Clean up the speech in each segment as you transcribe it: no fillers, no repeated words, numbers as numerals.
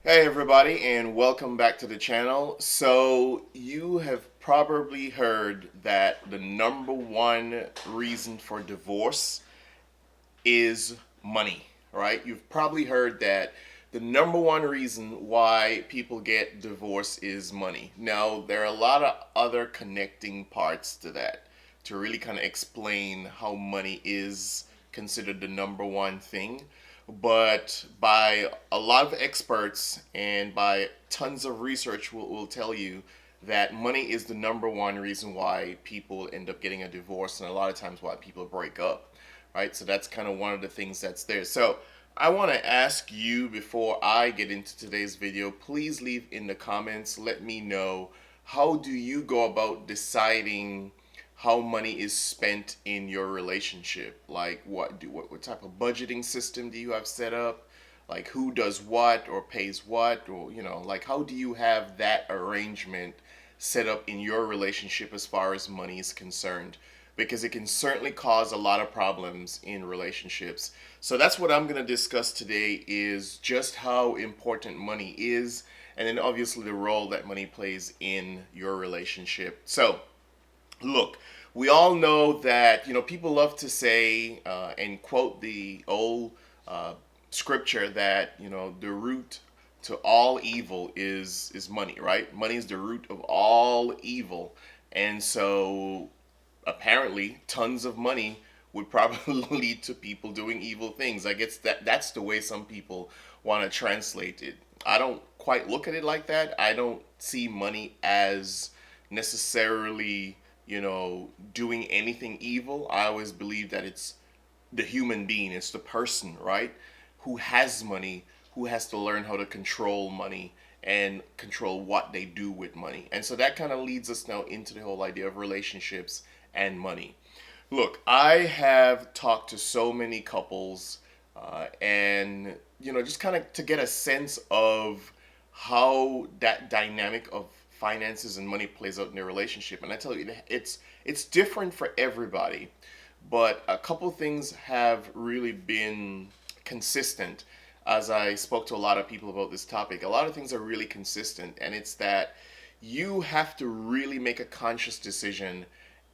Hey everybody, and welcome back to the channel. So you have probably heard that the number one reason for divorce is money, right? You've probably heard that the number one reason why people get divorced is money. Now, there are a lot of other connecting parts to that to really kind of explain how money is considered the number one thing. But by a lot of experts and by tons of research will tell you that money is the number one reason why people end up getting a divorce and a lot of times why people break up, right? So that's kind of one of the things that's there. So I want to ask you before I get into today's video, please leave in the comments, let me know, how do you go about deciding how money is spent in your relationship? Like what type of budgeting system do you have set up? Like who does what or pays what, or like how do you have that arrangement set up in your relationship as far as money is concerned? Because it can certainly cause a lot of problems in relationships. So that's what I'm going to discuss today, is just how important money is, and then obviously the role that money plays in your relationship. So look, we all know that people love to say and quote the old scripture that the root to all evil is money, right? Money is the root of all evil, and so apparently tons of money would probably lead to people doing evil things. I guess that's the way some people want to translate it. I don't quite look at it like that. I don't see money as necessarily, doing anything evil. I always believe that it's the human being, it's the person, right, who has money, who has to learn how to control money and control what they do with money. And so that kind of leads us now into the whole idea of relationships and money. Look, I have talked to so many couples, and just kind of to get a sense of how that dynamic of finances and money plays out in their relationship. And I tell you, it's different for everybody, but a couple things have really been consistent. As I spoke to a lot of people about this topic, a lot of things are really consistent, and it's that you have to really make a conscious decision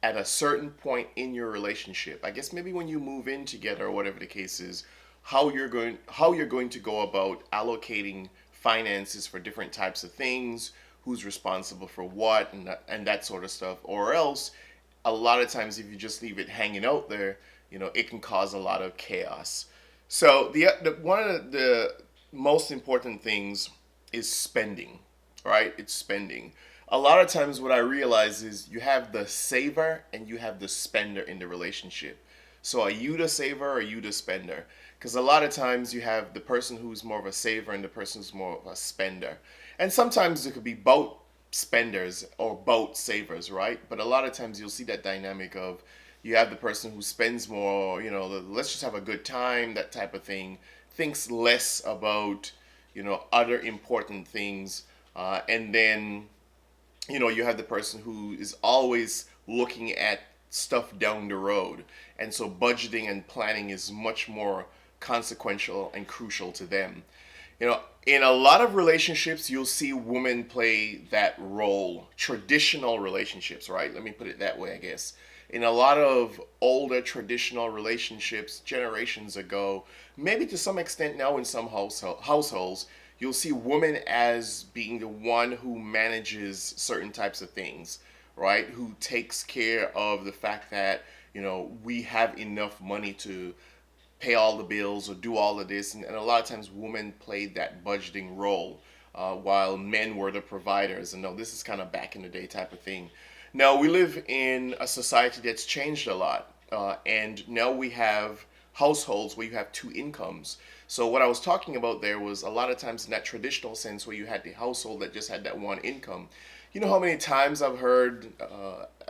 at a certain point in your relationship. I guess maybe when you move in together or whatever the case is, how you're going to go about allocating finances for different types of things, who's responsible for what, and that sort of stuff. Or else, a lot of times, if you just leave it hanging out there, it can cause a lot of chaos. So the one of the most important things is spending, right? It's spending. A lot of times, what I realize is you have the saver and you have the spender in the relationship. So are you the saver or are you the spender? Because a lot of times you have the person who's more of a saver and the person who's more of a spender. And sometimes it could be both spenders or both savers, right? But a lot of times you'll see that dynamic of you have the person who spends more, let's just have a good time, that type of thing, thinks less about, other important things. And then you have the person who is always looking at stuff down the road. And so budgeting and planning is much more consequential and crucial to them. In a lot of relationships, you'll see women play that role. Traditional relationships, right? Let me put it that way, I guess. In a lot of older traditional relationships, generations ago, maybe to some extent now in some households, you'll see women as being the one who manages certain types of things, right? Who takes care of the fact that, we have enough money to pay all the bills or do all of this. And a lot of times women played that budgeting role, while men were the providers. And no, this is kind of back in the day type of thing. Now, we live in a society that's changed a lot. And now we have households where you have two incomes. So what I was talking about there was a lot of times in that traditional sense where you had the household that just had that one income. You know how many times I've heard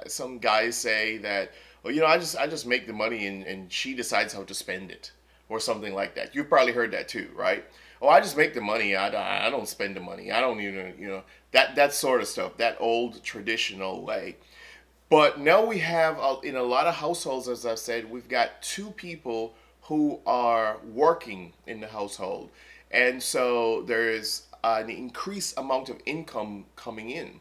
some guys say that, well, I just make the money and she decides how to spend it, or something like that. You've probably heard that too, right? Oh, I just make the money. I don't spend the money. I don't even, that sort of stuff, that old traditional way. But now we have, in a lot of households, as I've said, we've got two people who are working in the household. And so there is an increased amount of income coming in.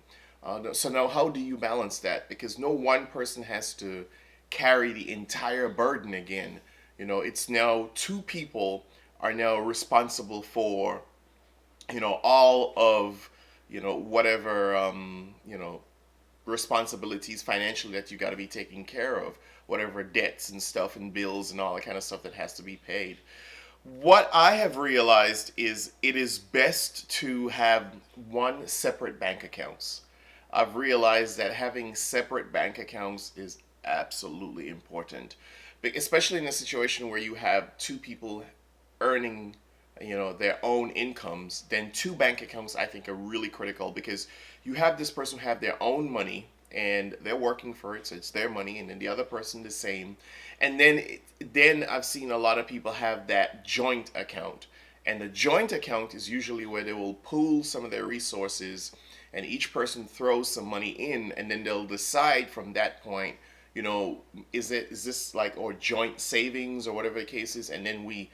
So now, how do you balance that? Because no one person has to carry the entire burden again. It's now two people are now responsible for, all of, whatever, responsibilities financially that you got to be taking care of, whatever debts and stuff and bills and all that kind of stuff that has to be paid. What I have realized is it is best to have one separate bank accounts. I've realized that having separate bank accounts is absolutely important, especially in a situation where you have two people earning, their own incomes. Then two bank accounts I think are really critical, because you have this person who have their own money and they're working for it, so it's their money, and then the other person the same. And then I've seen a lot of people have that joint account, and the joint account is usually where they will pool some of their resources, and each person throws some money in, and then they'll decide from that point, is this like, or joint savings or whatever the case is, and then we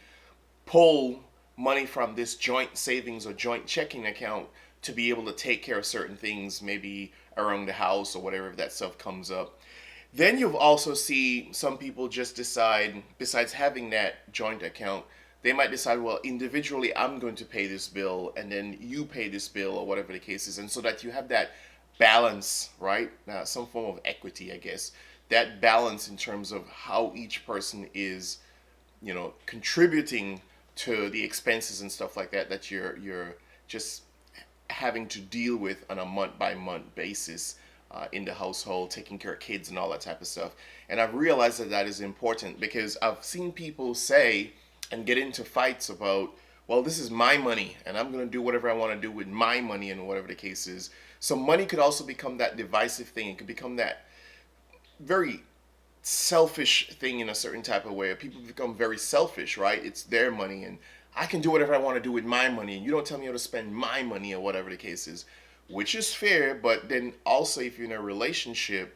pull money from this joint savings or joint checking account to be able to take care of certain things, maybe around the house or whatever, if that stuff comes up. Then you'll also see some people just decide, besides having that joint account, they might decide, well, individually, I'm going to pay this bill, and then you pay this bill, or whatever the case is. And so that you have that balance, right? Some form of equity, I guess. That balance in terms of how each person is, contributing to the expenses and stuff like that, that you're just having to deal with on a month by month basis, in the household, taking care of kids and all that type of stuff. And I've realized that that is important, because I've seen people say and get into fights about, well, this is my money and I'm going to do whatever I want to do with my money, and whatever the case is. So money could also become that divisive thing. It could become that very selfish thing in a certain type of way. People become very selfish, right? It's their money, and I can do whatever I want to do with my money, and you don't tell me how to spend my money, or whatever the case is, which is fair. But then also, if you're in a relationship,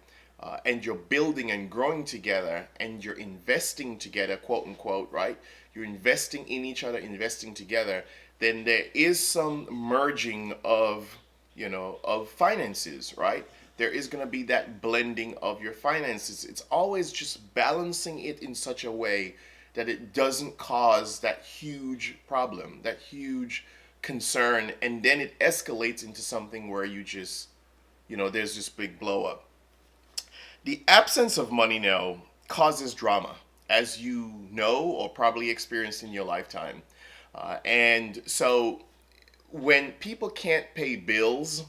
and you're building and growing together, and you're investing together, quote unquote, right? You're investing in each other, investing together, then there is some merging of, of finances, right? There is going to be that blending of your finances. It's always just balancing it in such a way that it doesn't cause that huge problem, that huge concern, and then it escalates into something where you just, there's this big blow up. The absence of money now causes drama, as you know, or probably experienced in your lifetime. And so when people can't pay bills,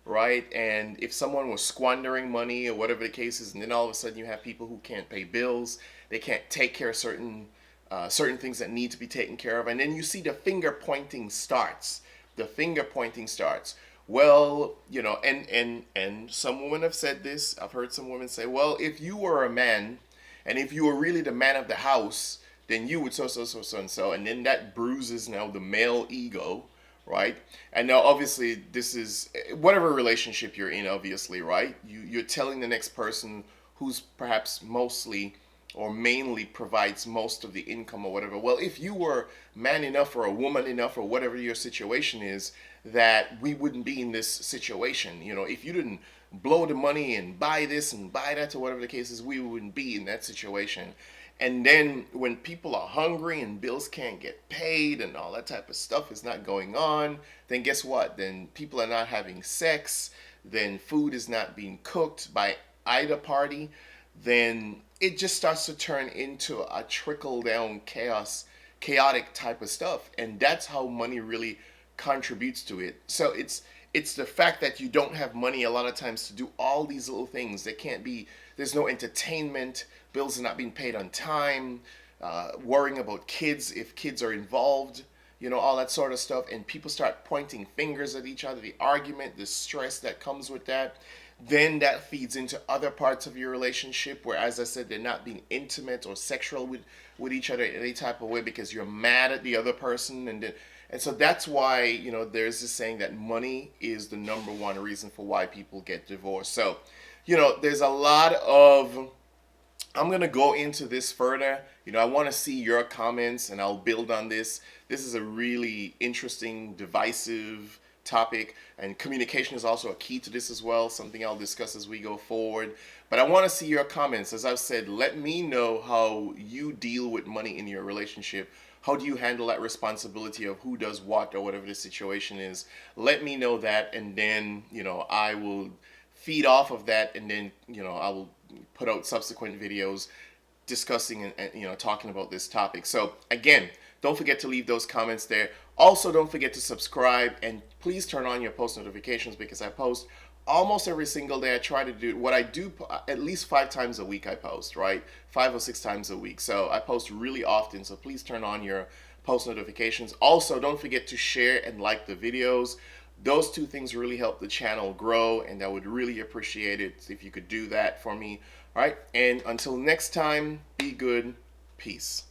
right? And if someone was squandering money or whatever the case is, and then all of a sudden you have people who can't pay bills, they can't take care of certain things that need to be taken care of, and then you see the finger pointing starts. The finger pointing starts. Well, and some women have said this. I've heard some women say, well, if you were a man, and if you were really the man of the house, then you would so and so, and then that bruises now the male ego, right? And now obviously this is whatever relationship you're in, obviously, right? You're telling the next person who's perhaps mostly or mainly provides most of the income or whatever, well, if you were man enough or a woman enough or whatever your situation is, that we wouldn't be in this situation. If you didn't blow the money and buy this and buy that or whatever the case is, we wouldn't be in that situation. And then when people are hungry and bills can't get paid and all that type of stuff is not going on, then guess what? Then people are not having sex, then food is not being cooked by either party, then it just starts to turn into a trickle down chaotic type of stuff. And that's how money really contributes to it. So it's the fact that you don't have money a lot of times to do all these little things. There's no entertainment, bills are not being paid on time, worrying about kids if kids are involved, all that sort of stuff. And people start pointing fingers at each other, the argument, the stress that comes with that. Then that feeds into other parts of your relationship where, as I said, they're not being intimate or sexual with each other in any type of way because you're mad at the other person. And so that's why, there's this saying that money is the number one reason for why people get divorced. So, there's a lot of I'm going to go into this further. I want to see your comments and I'll build on this. This is a really interesting, divisive topic, and communication is also a key to this as well, something I'll discuss as we go forward. But I want to see your comments. As I've said, let me know how you deal with money in your relationship. How do you handle that responsibility of who does what or whatever the situation is? Let me know that, and then, I will feed off of that, and then, I will put out subsequent videos discussing and talking about this topic. So again, don't forget to leave those comments there. Also, don't forget to subscribe, and please turn on your post notifications, because I post almost every single day. I try to do what I do at least 5 times a week. I post, right, 5 or 6 times a week. So I post really often, so please turn on your post notifications. Also, don't forget to share and like the videos. Those two things really help the channel grow, and I would really appreciate it if you could do that for me. All right, and until next time, be good. Peace.